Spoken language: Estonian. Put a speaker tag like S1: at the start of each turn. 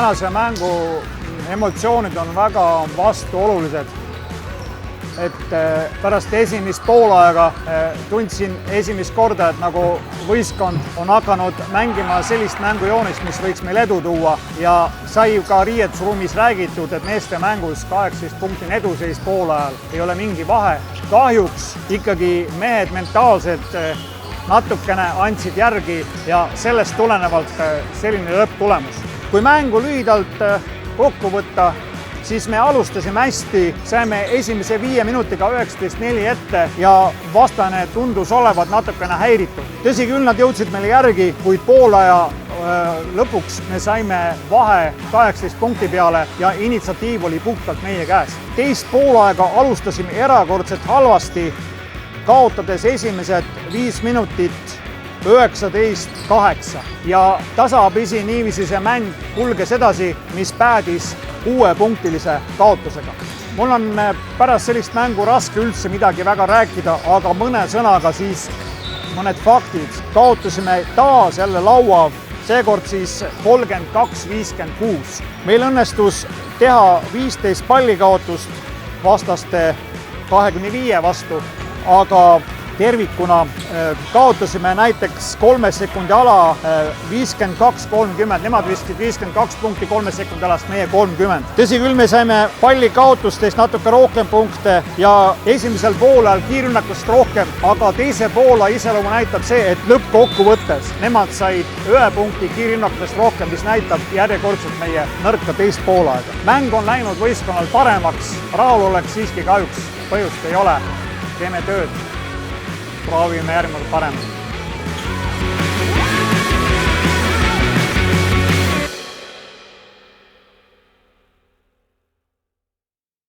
S1: tänase mängu emotsioonid on väga vastuolulised. Pärast esimest poolaega tundsin esimest korda, et nagu võistkond on hakanud mängima sellist mängujoonist, mis võiks meil edu tuua ja sai ka riietusruumis räägitud, et meeste mängus 18 punkti eduseis poolajal ei ole mingi vahe. Kahjuks ikkagi mehed mentaalselt natukene andsid järgi ja sellest tulenevalt selline lõpptulemus. Kui mängu lühidalt kokku võtta, siis me alustasime hästi, saime esimese 5 minutiga 19-4 ette ja vastane tundus olevat natukene häiritud. Tõsi küll, nad jõudsid meile järgi, kuid poolaja lõpuks me saime vahe 18 punkti peale ja initsiatiiv oli puhtalt meie käes. Teist poolaega alustasime erakordselt halvasti, kaotades esimesed 5 minutit 19-8 ja tasapisi niiviisi see mäng kulges edasi, mis päädis 6-punktilise kaotusega. Mul on pärast sellist mängu raske üldse midagi väga rääkida, aga mõne sõnaga siis mõned faktid. Kaotusime taas jälle laua, seekord siis 32-56. Meil õnnestus teha 15 pallikaotust vastaste 25 vastu, aga tervikuna kaotasime näiteks 3 sekundi ala 52-30, nemad viskasid 52 punkti 3 sekundi alast, meie 30. Tõsi küll, me saime pallikaotustest natuke rohkem punkte ja esimesel poolel kiirrünnakust rohkem, aga teise poola iseloomu näitab see, et lõppkokkuvõttes nemad said 1 punkti kiirrünnakust rohkem, mis näitab järjekordselt meie nõrka teist poolaega. Mäng on läinud võistkonnal paremaks, rahulolek siiski kahjuks põhjust ei ole, teeme tööd. Proovime järgmine paremini.